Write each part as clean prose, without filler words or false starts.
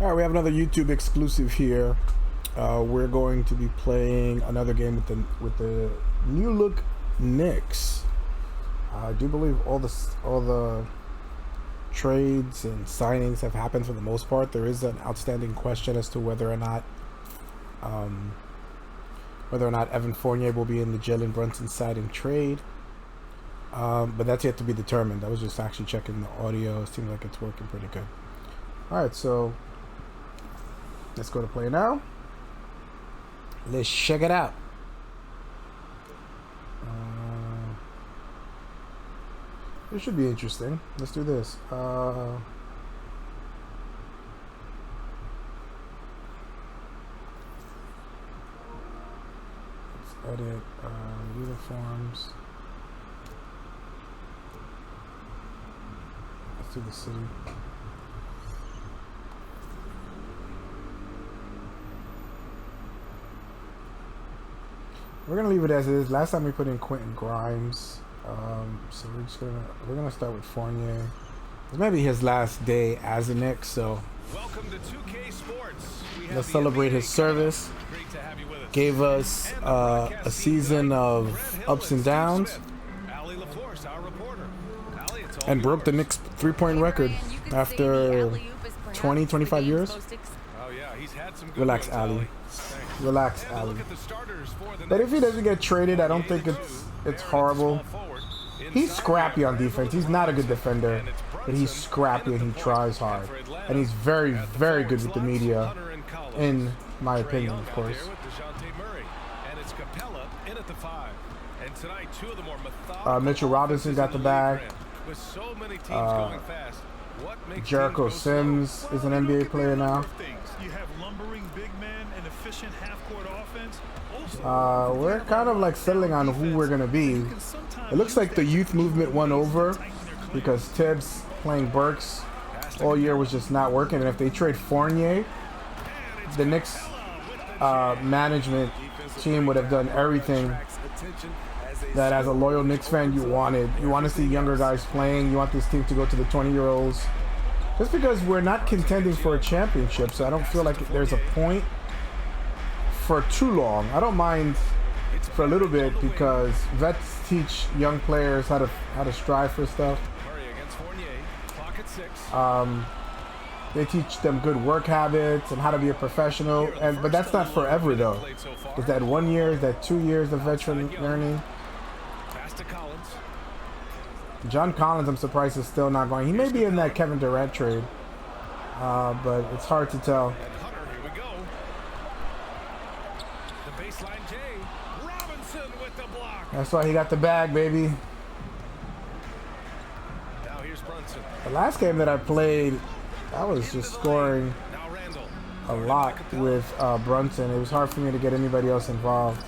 All right, we have another YouTube exclusive here. We're going to be playing another game with the new look Knicks. I do believe all the trades and signings have happened for the most part. There is an outstanding question as to whether or not Evan Fournier will be in the Jalen Brunson side in trade. But that's yet to be determined. I was just actually checking the audio. It seems like it's working pretty good. All right, so let's go to play now. Let's check it out. It should be interesting. Let's do this. Let's edit uniforms. Let's do the city. We're gonna leave it as is. Last time we put in Quentin Grimes, so we're gonna start with Fournier. It's maybe his last day as a Knicks, so welcome to 2K Sports. Let's celebrate his service. Gave us a season of ups and downs, and broke the Knicks 3-point record after 20-25 years. Relax, Ali. Relax, Ali. But if he doesn't get traded, I don't think it's horrible. He's scrappy on defense. He's not a good defender, but he's scrappy and he tries hard. And he's very, very good with the media, in my opinion, of course. Mitchell Robinson got the bag. Jericho Sims is an NBA player now. We're kind of like settling on who we're gonna be. It looks like the youth movement won over because Tibbs playing Burks all year was just not working. And if they trade Fournier, the Knicks management team would have done everything that as a loyal Knicks fan you wanted. You want to see younger guys playing. You want this team to go to the 20-year-olds. Just because we're not contending for a championship, so I don't feel like there's a point for too long. I don't mind for a little bit because vets teach young players how to strive for stuff. They teach them good work habits and how to be a professional. But that's not forever though. Is that 1 year? Is that 2 years of veteran learning? John Collins, I'm surprised is still not going. He may be in that Kevin Durant trade, but it's hard to tell. That's why he got the bag, baby. The last game that I played, I was just scoring a lot with Brunson. It was hard for me to get anybody else involved.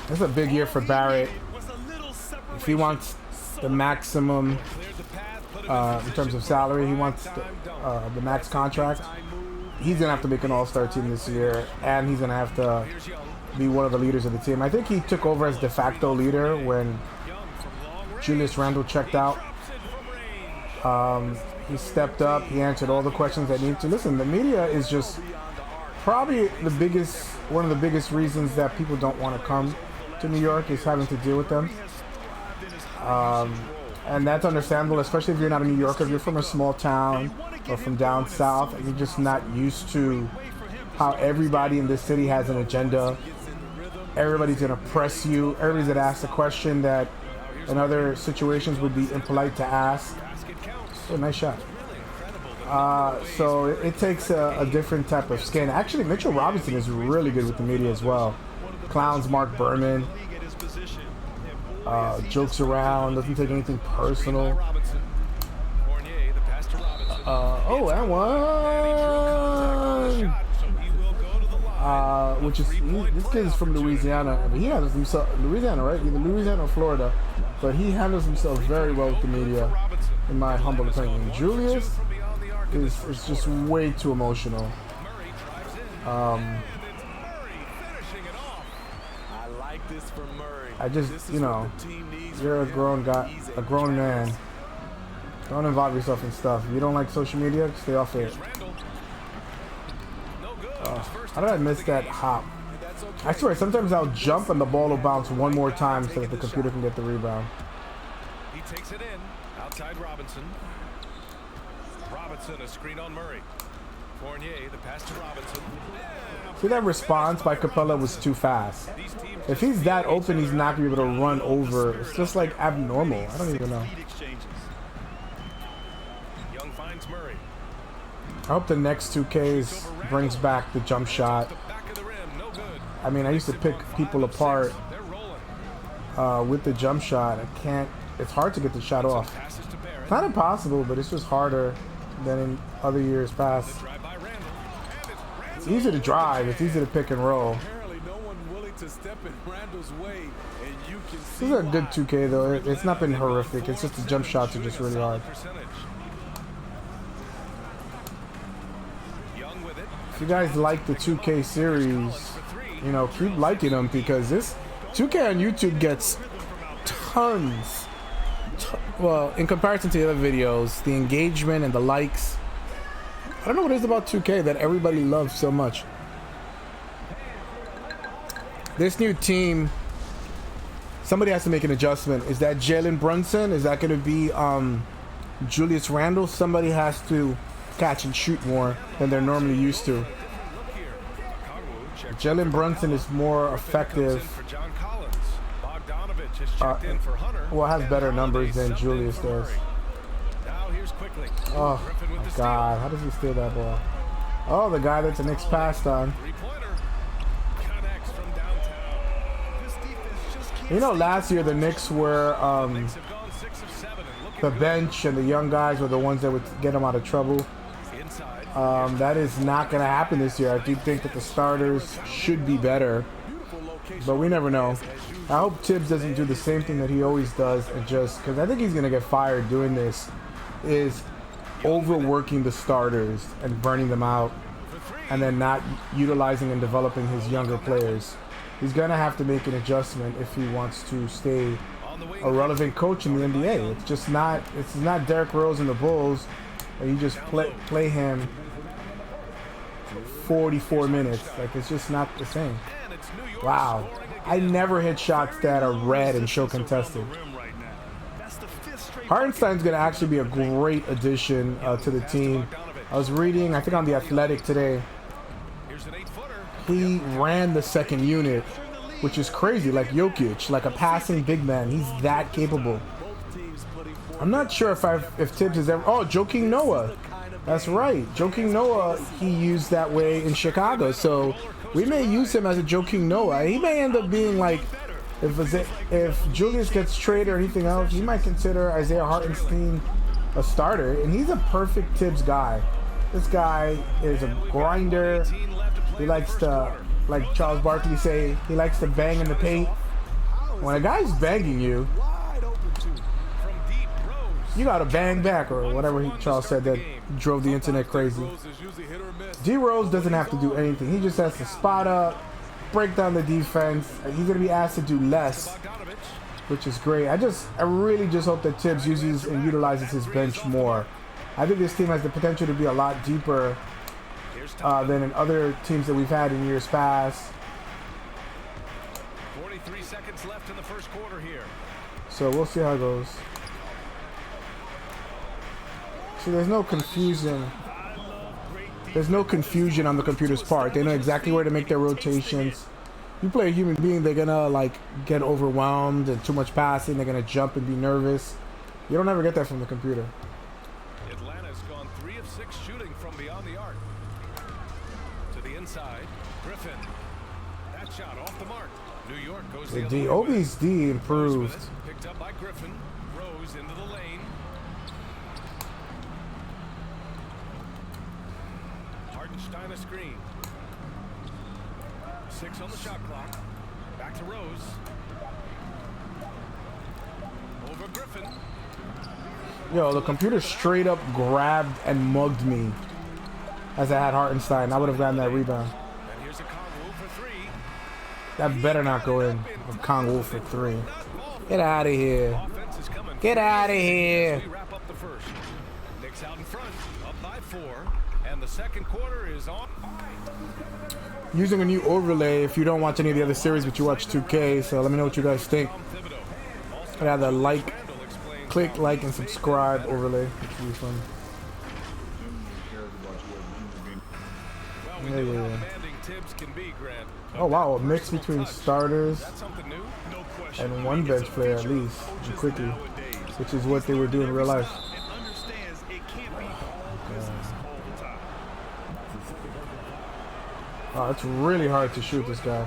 This is a big year for Barrett. If he wants the maximum in terms of salary, he wants the max contract. He's gonna have to make an all-star team this year, and he's gonna have to be one of the leaders of the team. I think he took over as de facto leader when Julius Randle checked out. He stepped up. He answered all the questions that need to. Listen, the media is just probably one of the biggest reasons that people don't want to come to New York is having to deal with them. And that's understandable, especially if you're not a New Yorker, if you're from a small town or from down south and you're just not used to how everybody in this city has an agenda. Everybody's gonna press you. Everybody's gonna ask a question that in other situations would be impolite to ask. Oh, nice shot. So it takes a different type of skin. Actually, Mitchell Robinson is really good with the media as well. Clowns Mark Berman. Jokes around, doesn't take anything personal. Oh, and one! Which is, this kid is from Louisiana. I mean, he handles himself, Louisiana, right? Either Louisiana or Florida. But he handles himself very well with the media, in my humble opinion. Julius is just way too emotional. I just, you know, you're a grown guy, a grown man. Don't involve yourself in stuff. If you don't like social media, stay off it. How did I miss that hop? I swear, sometimes I'll jump and the ball will bounce one more time so that the computer can get the rebound. He takes it in. Outside Robinson. Robinson, a screen on Murray. Fournier, the pass to Robinson. See, that response by Capella was too fast. If he's that open, he's not going to be able to run over. It's just like abnormal. I don't even know. Young finds Murray. I hope the next 2Ks brings back the jump shot. I mean, I used to pick people apart with the jump shot. I can't. It's hard to get the shot off. It's not impossible, but it's just harder than in other years past. It's easy to drive. It's easy to pick and roll. This is a good 2K though. It's not been horrific. It's just the jump shots are just really hard. If you guys like the 2K series, you know, keep liking them because this 2K on YouTube gets tons. Well, in comparison to the other videos, the engagement and the likes. I don't know what it is about 2K that everybody loves so much. This new team, somebody has to make an adjustment. Is that Jalen Brunson? Is that going to be Julius Randle? Somebody has to catch and shoot more than they're normally used to. Jalen Brunson is more effective. Well, has better numbers than Julius does. Oh my God! How does he steal that ball? Oh, the guy that the Knicks passed on. You know, last year the Knicks were the bench and the young guys were the ones that would get them out of trouble. That is not going to happen this year. I do think that the starters should be better, but we never know. I hope Tibbs doesn't do the same thing that he always does and just, because I think he's going to get fired doing this, is overworking the starters and burning them out and then not utilizing and developing his younger players. He's going to have to make an adjustment if he wants to stay a relevant coach in the NBA. It's just not, it's not Derrick Rose and the Bulls, and you just play him 44 minutes. Like, it's just not the same. Wow. I never hit shots that are red and show contested. Hartenstein's going to actually be a great addition to the team. I was reading, I think on The Athletic today, he ran the second unit, which is crazy, like Jokic, like a passing big man. He's that capable. I'm not sure if Tibbs has ever... Oh, Joakim Noah. That's right. Joakim Noah, he used that way in Chicago. So we may use him as a Joakim Noah. He may end up being like... If Julius gets traded or anything else, he might consider Isaiah Hartenstein a starter. And he's a perfect Tibbs guy. This guy is a grinder. He likes to, like Charles Barkley say, he likes to bang in the paint. When a guy's banging you, you gotta bang back, or whatever Charles said that drove the internet crazy. D Rose doesn't have to do anything. He just has to spot up, break down the defense. He's gonna be asked to do less, which is great. I really just hope that Tibbs uses and utilizes his bench more. I think this team has the potential to be a lot deeper than in other teams that we've had in years past. 43 seconds left in the first quarter here. So we'll see how it goes. See, there's no confusion. There's no confusion on the computer's part. They know exactly where to make their rotations. You play a human being, they're gonna like get overwhelmed and too much passing. They're gonna jump and be nervous. You don't ever get that from the computer. Atlanta's gone 3 of 6 shooting from beyond the arc. To the inside, Griffin. That shot off the mark. New York goes the other way. Obi's D improved. Picked up by Griffin. Rose into the lane. Hartenstein a screen. 6 on the shot clock. Back to Rose. Over Griffin. Yo, the computer straight up grabbed and mugged me as I had Hartenstein. I would have gotten that rebound. And here's a Kongwu for 3. That better not go in. A Kongwu for 3. Get out of here. Get out of here. first. Knicks out in front, up by 4, and the second quarter is on. Using a new overlay if you don't watch any of the other series but you watch 2K, so let me know what you guys think. I have the like, click, like, and subscribe overlay. It's really fun. Yeah. Oh wow, a mix between starters and one bench player at least, and quickly, which is what they would do in real life. Oh, it's really hard to shoot this guy.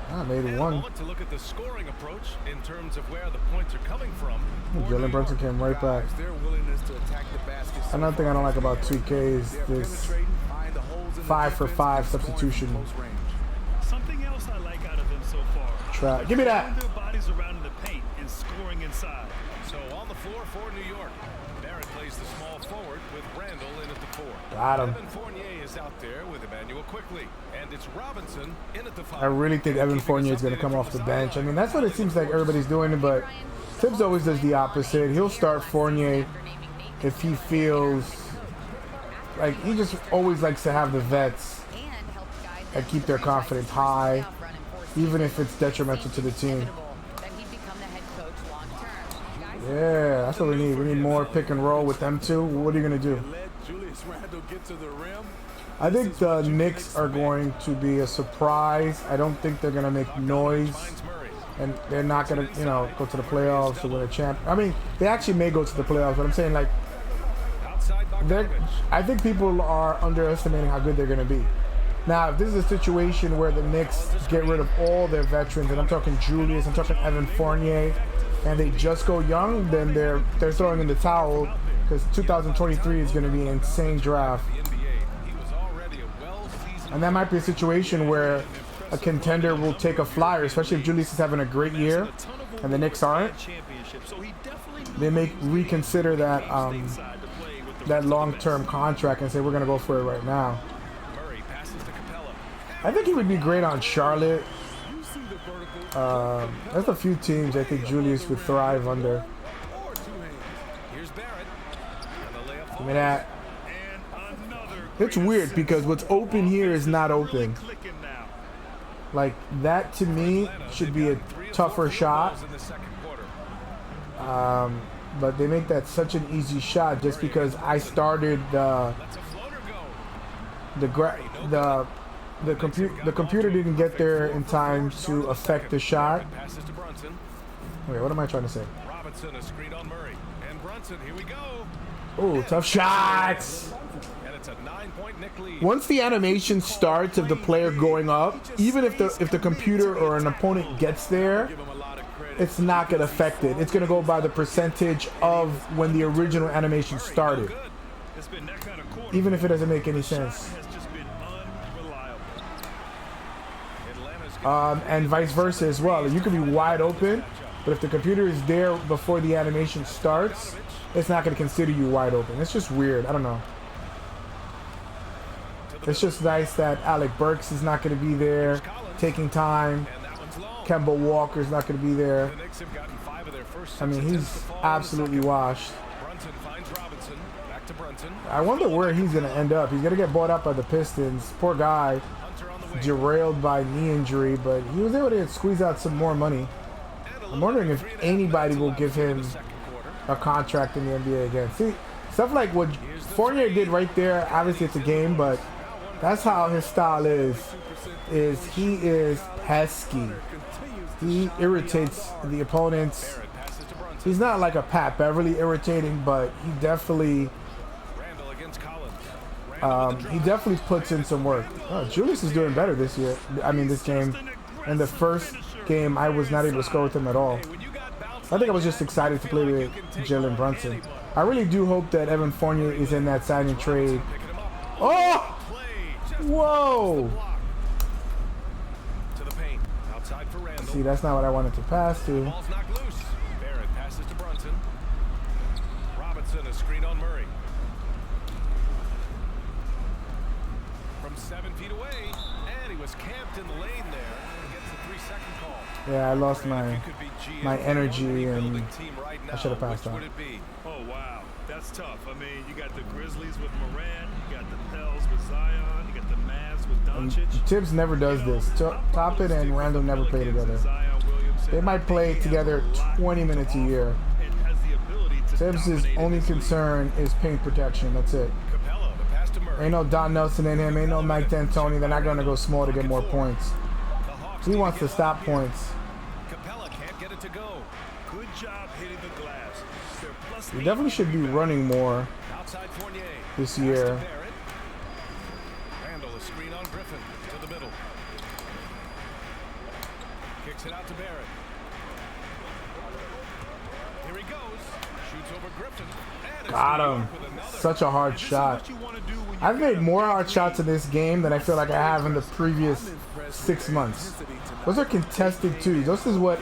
I made one. To look at the scoring approach in terms of where the points are coming from. Jalen Brunson came right back. Another thing I don't like about 2K is this 5-for-5 substitution. Something else I like out of him so far. Try. Give me that. Their bodies around in the paint and scoring inside. So on the floor for New York, Barrett plays the small forward with Randall in at the 4. Got him. Evan Fournier is out there with Emmanuel quickly, and it's Robinson in at the 5. I really think Evan Fournier is going to come off the bench. I mean, that's what it seems like everybody's doing, but Tibbs always does the opposite. He'll start Fournier if he feels like he just always likes to have the vets and keep their confidence high, even if it's detrimental to the team. Yeah, that's what we need. We need more pick and roll with them two. What are you going to do? I think the Knicks are going to be a surprise. I don't think they're going to make noise. And they're not going to, go to the playoffs to win a champ. I mean, they actually may go to the playoffs, but I'm saying, like, I think people are underestimating how good they're going to be. Now, if this is a situation where the Knicks get rid of all their veterans, and I'm talking Julius, I'm talking Evan Fournier, and they just go young, then they're throwing in the towel, because 2023 is going to be an insane draft. And that might be a situation where a contender will take a flyer, especially if Julius is having a great year and the Knicks aren't. They may reconsider that that long-term contract and say we're going to go for it right now. I think he would be great on Charlotte. There's a few teams I think Julius would thrive under. Give me that. It's weird because what's open here is not open. Like, that to me should be a tougher shot. But they make that such an easy shot just because I started the computer didn't get there in time to affect the shot. Wait, what am I trying to say? Oh, tough shots. Once the animation starts of the player going up, even if the computer or an opponent gets there, it's not going to affect it. It's going to go by the percentage of when the original animation started, even if it doesn't make any sense. And vice versa as well. You could be wide open, but if the computer is there before the animation starts, it's not going to consider you wide open. It's just weird. I don't know. It's just nice that Alec Burks is not going to be there, taking time. Kemba Walker's not going to be there. I mean, he's absolutely washed. I wonder where he's going to end up. He's going to get bought up by the Pistons. Poor guy, derailed by knee injury, but he was able to squeeze out some more money. I'm wondering if anybody will give him a contract in the NBA again. See, stuff like what Fournier did right there, obviously it's a game, but that's how his style is he is pesky. He irritates the opponents. He's not like a Pat Beverly irritating, but he definitely puts in some work. Oh, Julius is doing better this year. I mean, this game. In the first game, I was not able to score with him at all. I think I was just excited to play with Jalen Brunson. I really do hope that Evan Fournier is in that signing trade. Oh! Whoa! See, that's not what I wanted to pass to. Ball's knocked loose. Barrett passes to Brunson. Robinson, a screen on Murray. From 7 feet away, and he was camped in the lane there. Gets the 3-second call. Yeah, I lost my If you could be GM my of energy one and rebuilding team right I should have now, passed which on. would it be? Oh, wow. That's tough. I mean, you got the Grizzlies with Morant, you got the Pels with Zion, you got the Mavs with Doncic. Tibbs never does this. Toppin and Randall never play together. They might play together 20 minutes a year. Tibbs' only concern is paint protection. That's it. Capella, the pass to Murray. Ain't no Don Nelson in him. Ain't no Mike D'Antoni. They're not going to go small to get more points. The Hawks He need wants to get stop up here. points. Capella can't get it to go. Good job hitting the glass. They're plus He definitely should be running more Outside Fournier. this Pass to year. Barrett. Randall, a screen on Griffin to the middle. Kicks it out to Barrett. Here he goes. Shoots over Griffin. And it's Got New him. York with another. Such a hard shot. I've made more hard shots in this game than I feel like I have in the previous 6 months. Those are contested twos. This is what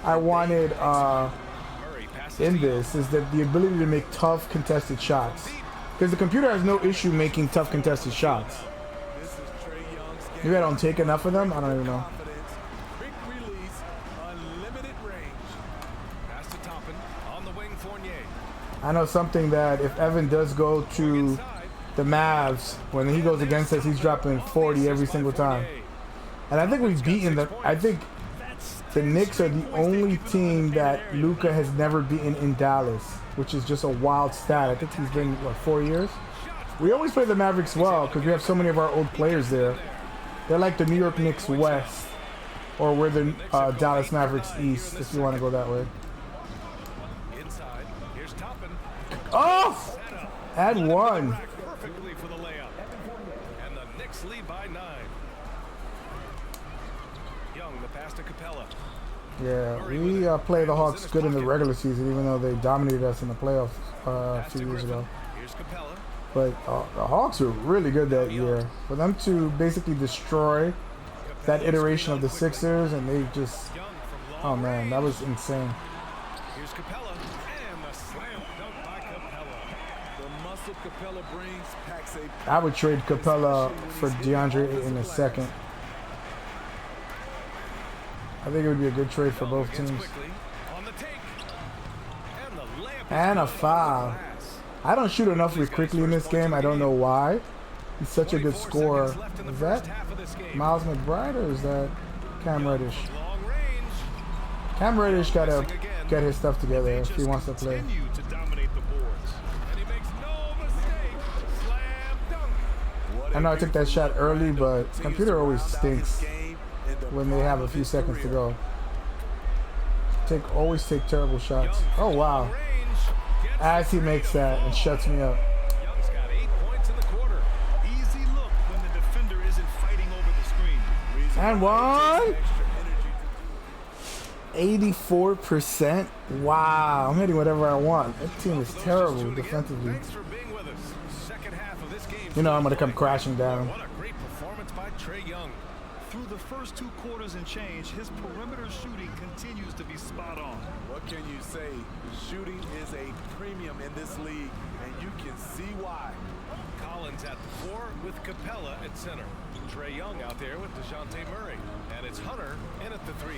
I wanted Murray passes in to this, is that the ability to make tough contested shots. Because the computer has no issue making tough contested shots. Maybe I don't take enough of them. I don't even know. Pass to Toppin. On the wing, Fournier. I know something that if Evan does go to Inside. the Mavs, when he goes against us, he's dropping 40 every single time. And I think we've beaten the. I think the Knicks are the only team that Luka has never beaten in Dallas, which is just a wild stat. I think he's been, what, 4 years? We always play the Mavericks well because we have so many of our old players there. They're like the New York Knicks West, or we're the Dallas Mavericks East, if you want to go that way. Inside. Here's Toppin. Oh! Add one. Perfectly for the layup. And the Knicks lead by 9. Young, the pass to Capella. Yeah, we play the Hawks good in the regular season, even though they dominated us in the playoffs a Pass to few years Griffin. ago. Here's Capella. But the Hawks were really good that year. For them to basically destroy that iteration of the Sixers, and they just, Young from oh long man, that was insane. Here's Capella. And the slam dunk by Capella. The muscle Capella brings packs a I would trade Capella for DeAndre in a second. I think it would be a good trade for both Gets teams. quickly on the take. And the layup is And a good. foul. I don't shoot enough with quickly in this game. I don't know why. He's such a good 24 scorer. seconds left in the Is first that half of this game. Miles McBride or is that Cam Reddish? Long range. Cam Reddish gotta Missing again. get his stuff together if he Just wants to play. continue to dominate the boards. And he makes no mistake. Slam dunk. I know I took that shot early, but computer always stinks when they have a few seconds to go. Always take terrible shots. Oh wow! Range. Gets As he makes that and shuts me up. Young's got 8 points in the quarter. Easy look when the defender isn't fighting over the screen. And one. 84%. Wow, I'm hitting whatever I want. That team is terrible defensively. Thanks for being with us. Second half of this game. You know I'm gonna come crashing down. What a great performance by Trae Young. Through the first 2 quarters and change, his perimeter shooting continues to be spot on. What can you say? Shooting is a premium in this league, and you can see why. Collins at the 4 with Capella at center. Trae Young out there with DeJounte Murray. And it's Hunter in at the 3.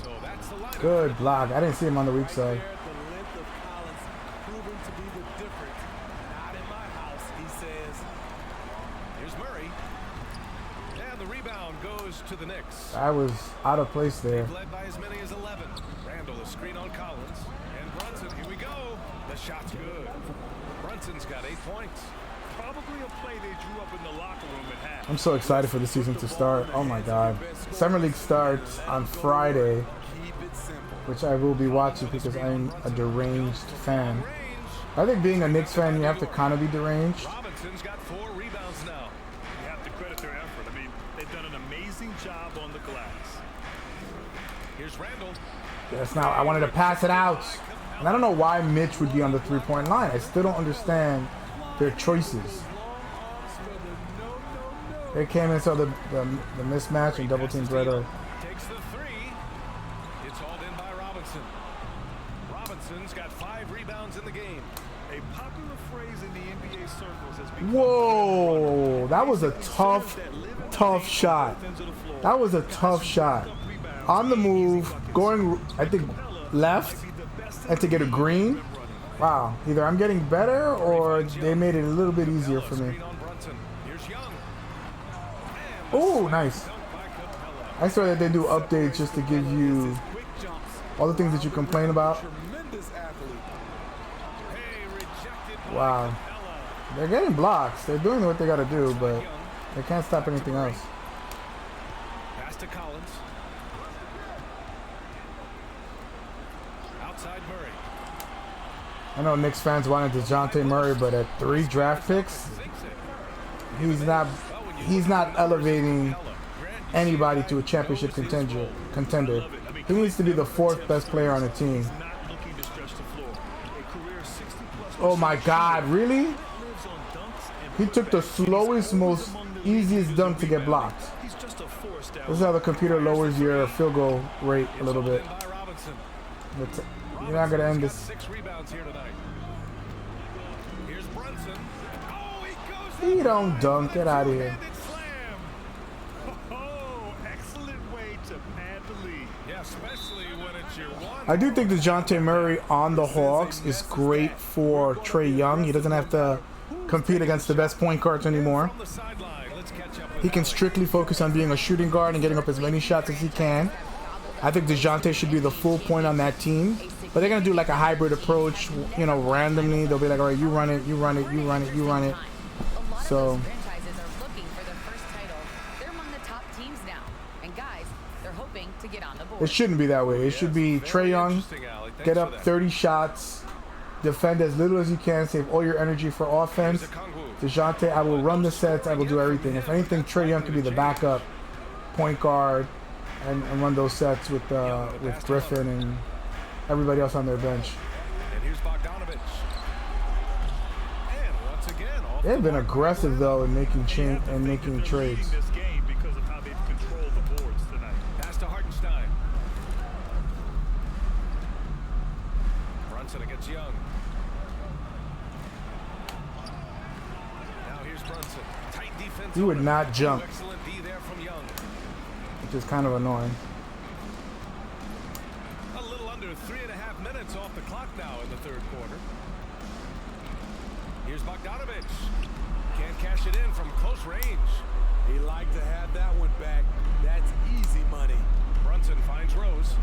So that's the lineup. Good block. I didn't see him on the weak side. There, the length of Collins proving to be the difference. Not in my house, he says. Here's Murray. And the rebound goes to the Knicks. I was out of place there. Led by as many as 11. Randall, a screen on Collins. And Brunson, here we go. The shot's good. Brunson's got 8 points. Probably a play they drew up in the locker room at half. I'm so excited for the season to start. Oh my god. Summer League starts on Friday, Keep it simple. which I will be watching because I'm a deranged fan. Range. I think being a Knicks fan, you have to kind of be deranged. Robinson's got 4 rebounds now. You have to credit their effort. I mean, they've done an amazing job on the glass. Here's Randall. Yes, now I wanted to pass it out. And I don't know why Mitch would be on the three-point line. I still don't understand their choices. They came and saw the mismatch and double teamed right away. Takes the 3. It's hauled in by Robinson. Robinson's got 5 rebounds in the game. A popular phrase in the NBA circles has become Whoa, that was a tough shot. That was a tough shot. on the move, going, I think, left, and to get a green. Wow, either I'm getting better or they made it a little bit easier for me. Oh, nice. I saw that they do updates just to give you all the things that you complain about. Wow. They're getting blocks. They're doing what they got to do, but they can't stop anything else. Pass to Collins. Outside Murray. I know Knicks fans wanted DeJounte Murray, but at 3 draft picks, he's not elevating anybody to a championship contender. He needs to be the 4th best player on the team. Oh my God, really? He took the slowest, most easiest dunk to get blocked. This is how the computer lowers your field goal rate a little bit. But you're not gonna end this. 6 rebounds here tonight. Here's Brunson. Oh, He don't dunk. Get out of here. Oh, excellent way to pad the lead. Yeah, especially when it's your one. I do think DeJounte Murray on the Hawks is great for Trae Young. He doesn't have to compete against the best point guards anymore. From the sideline, let's catch up with He can strictly focus on being a shooting guard and getting up as many shots as he can. I think DeJounte should be the full point on that team. But they're going to do like a hybrid approach, you know, randomly. They'll be like, all right, you run it, you run it, you run it, you run it. So franchises are looking for their first title. They're among the top teams now. And guys, they're hoping to get on the board. it shouldn't be that way. It should be Trae Young, get up 30 shots, defend as little as you can, save all your energy for offense. DeJounte, I will run the sets, I will do everything. If anything, Trae Young could be the backup point guard and run those sets with Griffin and everybody else on their bench. And here's Bogdanovich. And once again, off They've the been mark. aggressive though in making trades. This game because of how they've controlled the boards tonight. Pass to Hartenstein. Brunson against Young. Now here's Brunson. Tight defense. He would not jump, Excellent D there from Young. which is kind of annoying. A little under 3.5 minutes off the clock now in the third quarter. Here's Bogdanovich. Can't cash it in from close range. He liked to have that one back. That's easy money. Brunson finds Rose.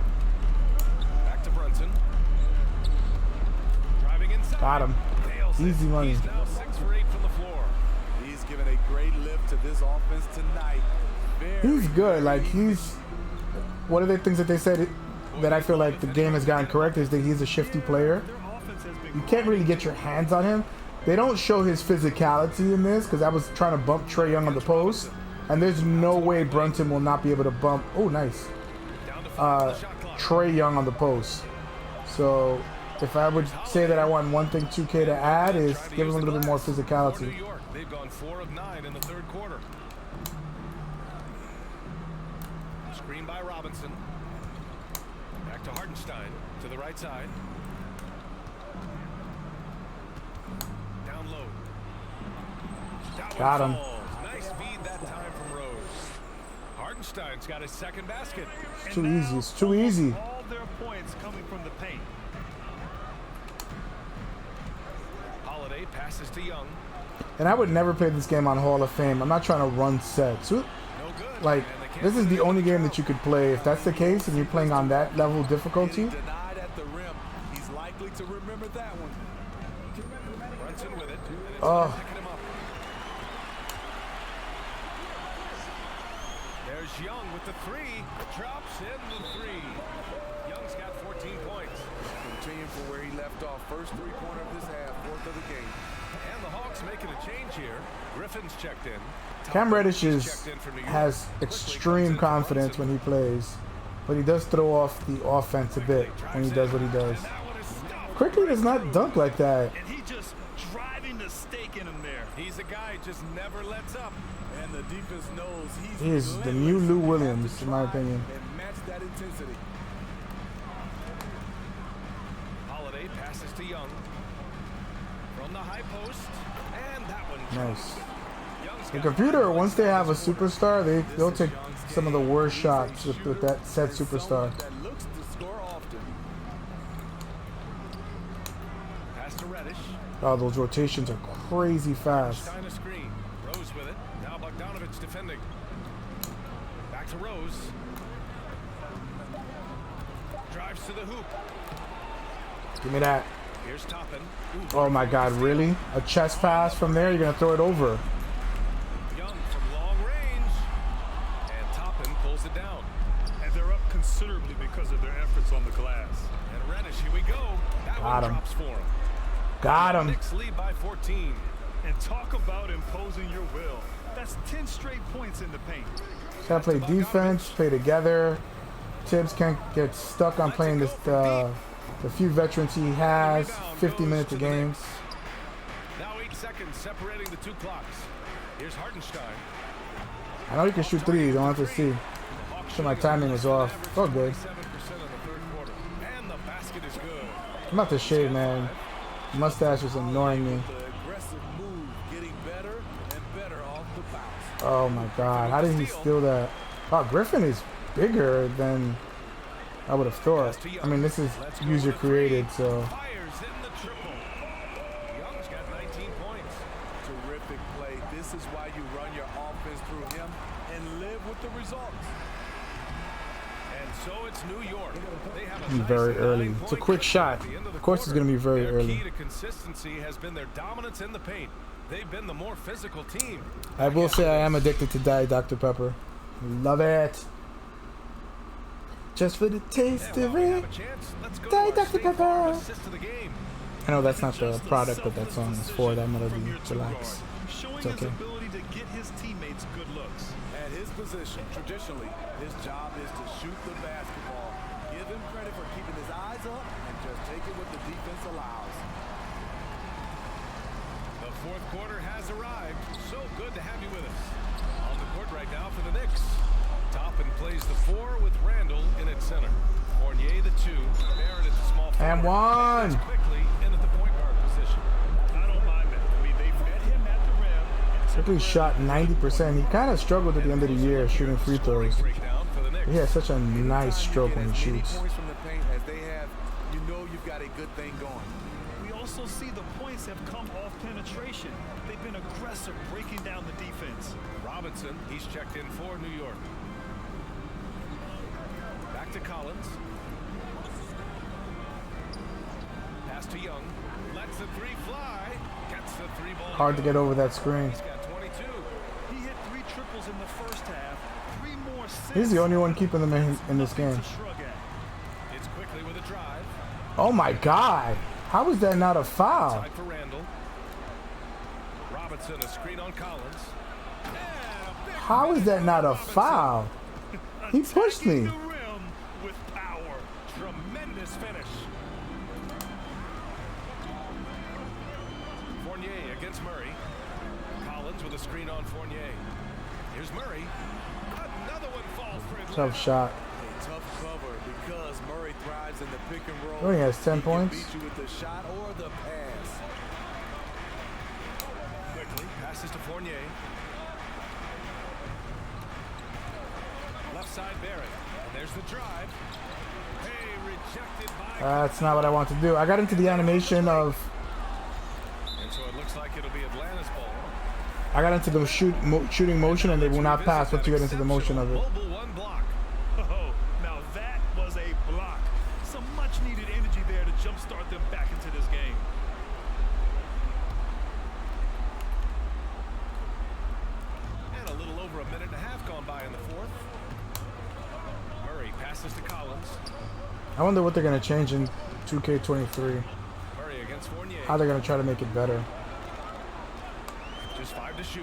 Back to Brunson. Driving inside. Got him. Nails it. Easy money. He's now 6 for 8 from the floor. He's given a great lift to this offense tonight. He's good. Like one of the things that they said that I feel like the game has gotten correct is that he's a shifty player. You can't really get your hands on him. They don't show his physicality in this because I was trying to bump Trae Young on the post, and there's no way Brunson will not be able to bump. Oh, nice. Trae Young on the post. So if I would say that I want one thing 2K to add is give him a little bit more physicality. New York. They've gone 4 of 9 in the third quarter. Screen by Robinson. Back to Hartenstein to the right side. Down low. That Got one him. falls. Nice feed that time from Rose. Hartenstein's got his second basket. It's too easy. It's too easy. All their points coming from the paint. Holiday passes to Young. And I would never play this game on Hall of Fame. I'm not trying to run sets. No good. Like, And they can't this is the finish. only game that you could play. If that's the case and you're playing on that level of difficulty, Denied at the rim. He's likely to remember that one. Brunson with it. And it's Oh. picking him up. There's Young with the 3. Drops in the 3. Young's got 14 points. Continuing from where he left off. First three-pointer of this half, 4th of the game. And the Hawks making a change here. Griffin's checked in. Cam Reddish checked in from New York. has extreme confidence when he plays, but he does throw off the offense a bit when he does what he does. And that one is stopped. Quickly does not dunk like that. And he just driving the stake in him there. He's a guy just never lets up. And the defense knows he's He is the new Lou Williams, in my opinion. and match that intensity. Holiday passes to Young. From the high post. And that one Nice. The computer, once they have a superstar, they'll take some of the worst shots with that said superstar. That looks to score often. Pass to Reddish. Oh, those rotations are crazy fast. Stein a screen. Rose with it. Now Bogdanovich defending. Back to Rose. Drives to the hoop. Give me that. Here's Toppin. Oh my God, really? A chest pass from there? You're gonna throw it over? Young from long range. And Toppin pulls it down. And they're up considerably because of their efforts on the glass. And Reddish, here we go. That Got one him. drops for him. Got him. Knicks lead by 14. And talk about imposing your will. That's 10 straight points in the paint. Just gotta play defense, play together. Tibbs can't get stuck on playing this the few veterans he has. 50 minutes a game. Now 8 seconds separating the two clocks. Here's Hartenstein. I know you can shoot threes. You don't have to see. So my timing was off. Oh, good. 7% in the third quarter. And the basket is good. I'm about to shave, man. Mustache is annoying me. The aggressive move getting better and better off the bounce. Oh my God. How did he steal that? Wow, Griffin is bigger than I would have thought. I mean, this is user created, so. Fires in the triple. Young's got 19 points. Terrific play. This is why you run your offense through him and live with the results. And so it's New York. They have a Be very nice early. 9-point It's a quick lead shot. at the end the Of course it's quarter. gonna be very Their early. key to consistency has been their dominance in the paint. They've been the more physical team. I will say I am addicted to Diet Dr. Pepper. Love it. Just for the taste And of while we it. have a chance, let's go Diet to our Dr. State Farm Pepper. assist to the game. I know that's not the Just a product that that selfless song is decision for. That from melody. your two Relax. guard, showing It's his okay. ability to get his teammates good looks. At his position, traditionally, his job is to shoot the basketball. Give him credit for keeping his eyes up and just taking what the defense allows. The fourth quarter has arrived. So good to have you with us. On the court right now for the Knicks. Toppin plays the 4 with Randall in at center. Fournier the 2. Barrett at the small forward. And one. That's quickly in at the point guard position. I don't mind that. I mean, they've met him at the rim. Quickly shot 90%. He kind of struggled at the end of the year shooting free throws. Breakdown for the Knicks. He has such a nice stroke when he As many shoots. points from the paint as they have, you know you've got a good thing going. We also see the points have come off penetration. They've been aggressive, breaking down the defense. Robinson, he's checked in for New York. Back to Collins. Pass to Young. Lets the 3 fly. Gets the 3 ball. Hard to get over that screen. He's got 22. He hit 3 triples in the first half, 3 more assists. He's the only one keeping them in this game. To shrug at. It's quickly with a drive. Oh my God. How is that not a foul? Side for Randall. Robinson, a screen on Collins. How is that not a foul? He pushed me. Attacking the rim with power. Tremendous finish. Fournier against Murray. Collins with a screen on Fournier. Here's Murray. Another one falls for his Tough shot. A tough cover because Murray thrives in the pick and roll. Oh, he has 10 He can points. beat you with the shot or the pass. Quickly passes to Fournier. Left side Barrett. And there's the drive. Hey, rejected by. That's not what I want to do. I got into the animation of. And so it looks like it'll be Atlanta's ball. I got into the shooting motion, and they will not pass once you get into the motion of it. Mobile 1 block. Oh, now that was a block. Some much needed energy there to jumpstart them back into this game. And a little over a minute and a half gone by in the fourth. Murray passes to Collins. I wonder what they're going to change in 2K23. Murray against Fournier. How they're going to try to make it better. Just 5 to shoot.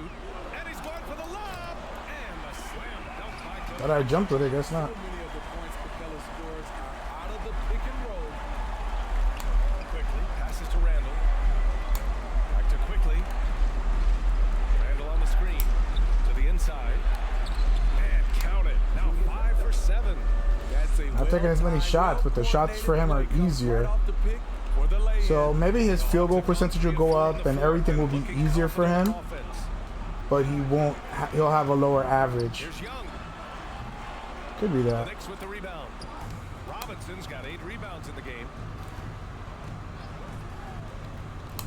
And he's going for the lob. And the slam dunk by Thought I jumped with it. Guess not. So many of the points Capella scores are out of the pick and roll. Quickly passes to Randall. Back to Quickly. Randall on the screen. To the inside. And count it. Now 5 for 7. That's a Not taking as many shots, but the shots for him are easier. So maybe his field goal percentage will go up and everything will be easier for him. but he won't. He'll have a lower average. Here's Young. Could be The that. Knicks with the rebound. Robinson's got 8 rebounds in the game.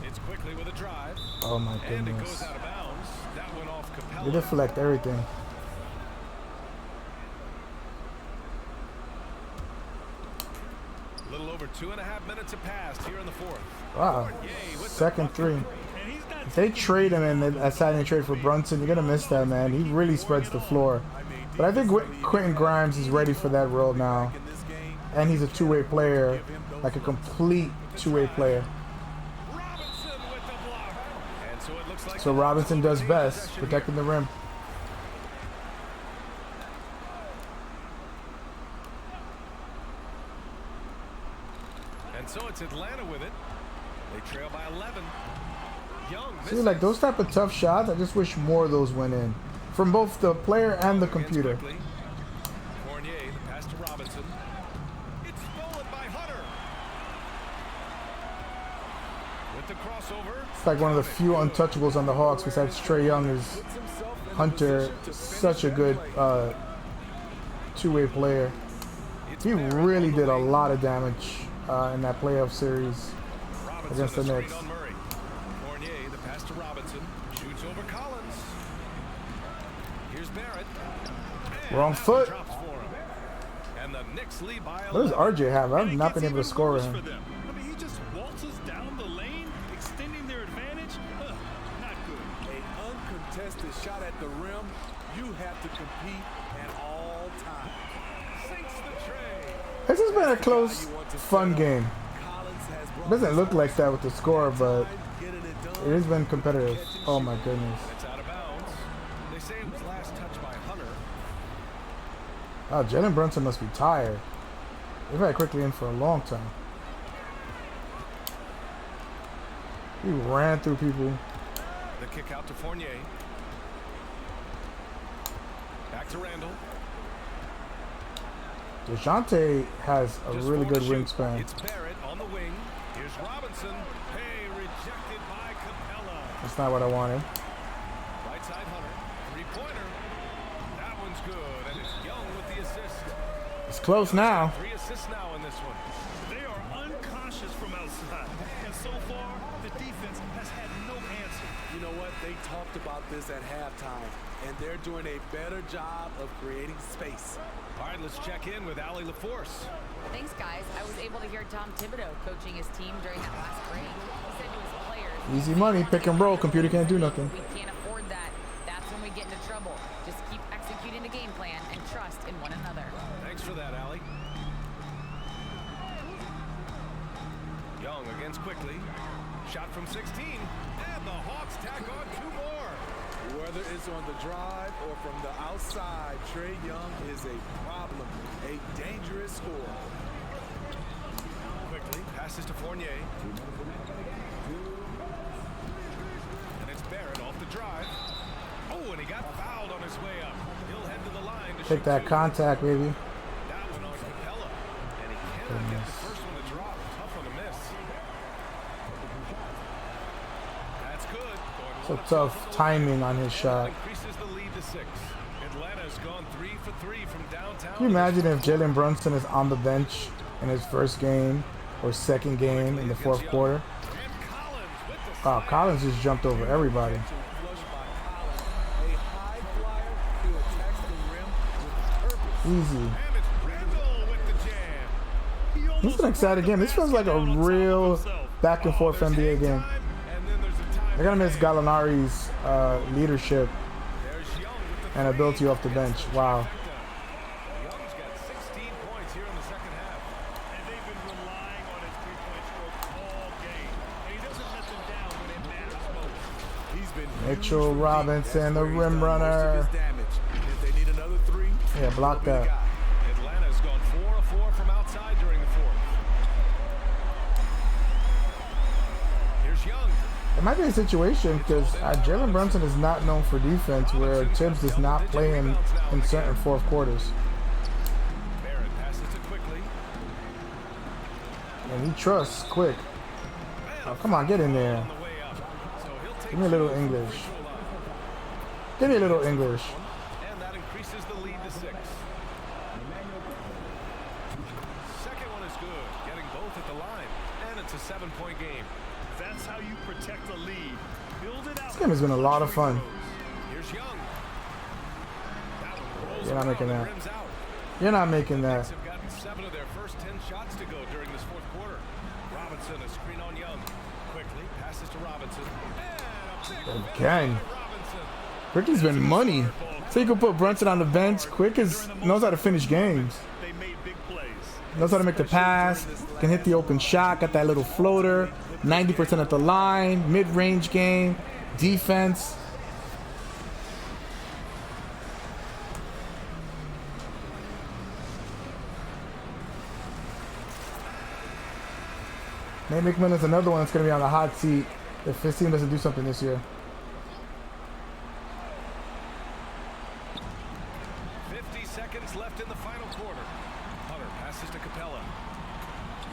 It's quickly with a drive. Oh my And it goodness. goes out of bounds. That went off Capella. They deflect everything. A little over 2.5 minutes have passed here in the fourth. Wow. Fournier with the Second bucket. three. And he's not If they trade him and they decide to trade for Brunson, you're gonna miss that, man. He really spreads the floor. But I think Quentin Grimes is ready for that role now, In this game, and he's a two-way player, like a complete two-way player. Robinson with the block. And so it looks like So Robinson does best, protecting the rim. And so it's Atlanta with it. They trail by 11. Young See, like those type of tough shots, I just wish more of those went in. From both the player and the computer. Fournier, the pass to Robinson. It's stolen by Hunter. With the crossover. It's like one of the few untouchables on the Hawks besides Trae Young is Hunter, such a good two-way player. He really did a lot of damage in that playoff series against the Knicks. Fournier, the pass to Robinson. Shoots over Collins. Here's Barrett. And Wrong that one foot. drops for him. And the Knicks lead by What does 11. RJ have? I've And it not gets been able to even score with worse him. for them. I mean, he just waltzes down the lane, extending their advantage. Not good. an uncontested shot at the rim, you have to compete at all times. Sinks the tray. This has been a close, fun game. Collins has It brought doesn't look like that with the score, but getting it it done. has been competitive. Oh my goodness. It's out of bounds. They say it was last touched by Hunter. Oh, Jalen Brunson must be tired. They've had quickly in for a long time. He ran through people. The kick out to Fournier. Back to Randall. DeJounte has a Just really four good to shoot. wingspan. It's Barrett on the wing. Here's Robinson. Hey, rejected by Capella. That's not what I wanted. Right side Hunter. Three-pointer. That one's good. And it's Young with the assist. It's close now. 3 assists now in this one. They are unconscious from outside. And so far, the defense has had no answer. You know what? They talked about this at halftime, and they're doing a better job of creating space. All right, let's check in with Allie LaForce. Thanks, guys. I was able to hear Tom Thibodeau coaching his team during that last break. He said to his players, Easy money, pick and roll. Computer can't do nothing. we can't afford that. That's when we get into trouble. Just keep executing the game plan and trust in one another. Thanks for that, Allie. Young against quickly. Shot from 16. And the Hawks tack on 2 more. Whether it's on the drive or from the outside, Trae Young is a problem, a dangerous scorer. Quickly passes to Fournier. And it's Barrett off the drive. Oh, and he got fouled on his way up. He'll head to the line to Take shoot that 2. contact, baby. That one on Capella. And he cannot get the first one to drop. Tough one to miss. That's good. So tough timing on his shot. Increases the lead to 6. Atlanta's gone 3 for 3 from downtown. Can you imagine if Jalen Brunson is on the bench in his first game or second game in the fourth quarter? And Collins with the Wow, Collins just jumped over everybody. Flush by Collins, a high flyer who attacks the rim with purpose. Easy. and it's Randall with the jam. He almost This is an exciting game. This feels like a brought the basket real on top of himself. back and forth There's NBA hang game. time, and then there's a time They're gonna miss delay. Gallinari's leadership There's Young with the and ability off the bench. Wow. Young's got 16 points here in the second half. And they've been relying on his three-point stroke all game. And he doesn't let them down when it matters most. He's been Mitchell huge from deep. Robinson, That's the where he's rim done most of runner. his damage. If they need another 3, Yeah, block he'll be the that. guy. Atlanta's gone 4 of 4 from outside during the fourth. Here's Young. It might be a situation because Jalen Brunson is not known for defense, where Tibbs does not play him in certain fourth quarters, Barrett passes to quickly. and he trusts Quick. Oh, come on, get in there. On the way up. So he'll take Give me a little 2 from English. free throw line. Give me a little English. And that increases the lead to 6. Second one is good, getting both at the line. And it's a 7-point game. That's how you protect the lead. Build it out. This game has been a lot of fun. Here's Young. That one rolls You're not making around that. and rims out. You're not making The that. Knicks have gotten 7 of their first 10 shots to go during this fourth quarter. Robinson, a screen on Young. Quickly passes to Robinson. And a big Again. finish by Robinson. Quick has been money. So you can put Brunson on the bench. Quick knows how to finish games. They made big plays. Knows how to make the pass. Can hit the open shot. Got that little floater. 90% at the line. Mid-range game. Defense. Nate McMillan's another one that's going to be on the hot seat if his team doesn't do something this year. 50 seconds left in the final quarter. Hunter passes to Capella.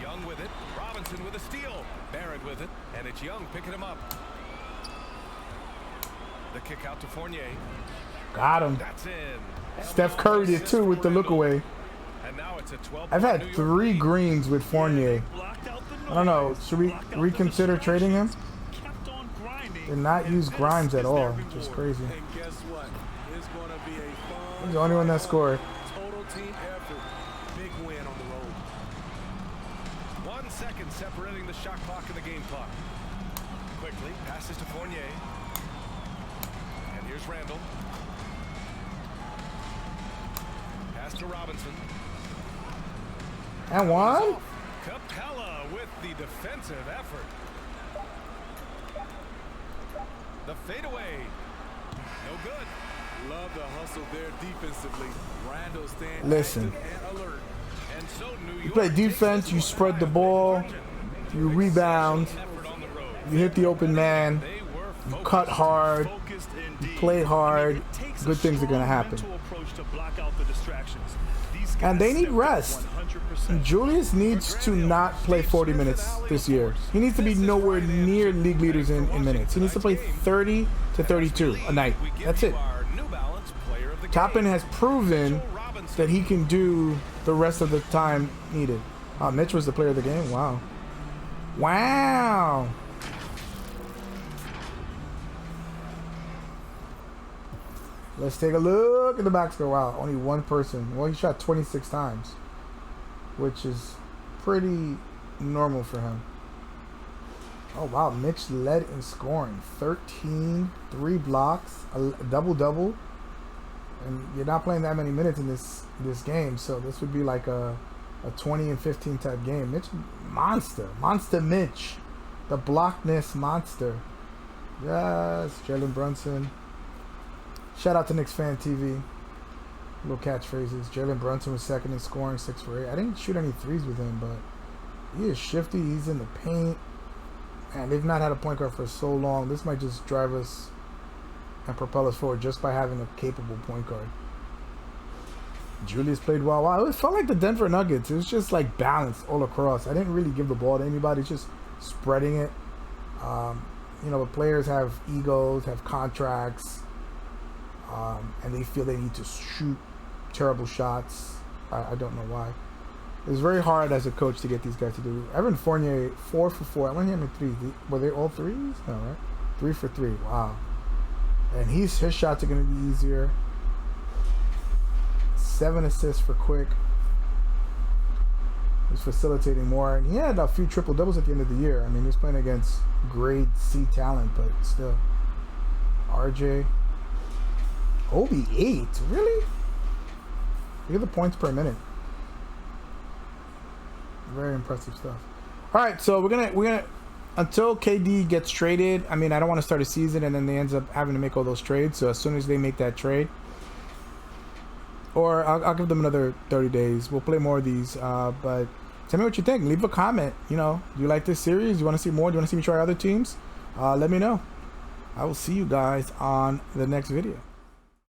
Young with it. Robinson with a steal. Barrett with it. And it's Young picking him up. The kick out to Fournier. Got him. That's in. Steph Curry did too with the look away. And now it's a 12. I've had 3 greens with Fournier. Blocked out the I don't know. noise. Should we Blocked out the reconsider trading him? kept on grinding. Did not use This Grimes at is all, their which is reward. crazy. And guess what? It's going to be a fun, He's the only one that scored. total team effort. Big win on the road. 1 second separating the shot clock and the game clock. Quickly passes to Fournier. And here's Randall. Pass to Robinson. And one? Capella with the defensive effort. The fadeaway. No good. Love the hustle there defensively. Randall standing Listen. active and alert. And so New York You play defense, you spread the ball, you rebound, effort on the road. you hit the open man, They were you cut hard, Focused you indeed. play hard, It takes good a things are going to strong happen. mental approach to block out the distractions. These And guys they need stepped up rest. 100%. Julius needs to not play 40 minutes this year. He needs to be nowhere near league leaders in minutes. He needs to play 30 to 32 a night. That's it. Our New Balance player of the Toppin game. has proven that he can do the rest of the time needed. Mitch was the player of the game. Wow. Wow. Let's take a look at the box score. Wow, only one person. Well, he shot 26 times, which is pretty normal for him. Oh, wow. Mitch led in scoring. 13, 3 blocks, a double-double. And you're not playing that many minutes in this game, so this would be like a 20 and 15 type game. Mitch, monster Mitch, the blockness monster. Yes, Jalen Brunson. Shout out to Knicks Fan TV. Little catchphrases. Jalen Brunson was second in scoring, 6 for 8. I didn't shoot any threes with him, but he is shifty. He's in the paint, and they've not had a point guard for so long. This might just drive us and propel us forward just by having a capable point guard. Julius played well. Wow, it felt like the Denver Nuggets. It was just like balanced all across. I didn't really give the ball to anybody, just spreading it. You know, the players have egos, have contracts, and they feel they need to shoot terrible shots. I don't know why. It's very hard as a coach to get these guys to do. Evan Fournier, 4 for 4. I want him in 3. Were they all threes? No, right? 3 for 3. Wow. And his shots are going to be easier. 7 assists for Quick. He's facilitating more. And he had a few triple doubles at the end of the year. I mean, he was playing against grade C talent, but still. RJ. Obi 8. Really? Look at the points per minute. Very impressive stuff. All right, so we're gonna until KD gets traded. I mean, I don't want to start a season and then they ends up having to make all those trades. So as soon as they make that trade, or I'll give them another 30 days. We'll play more of these. But tell me what you think. Leave a comment. You know, do you like this series? Do you want to see more? Do you want to see me try other teams? Let me know. I will see you guys on the next video.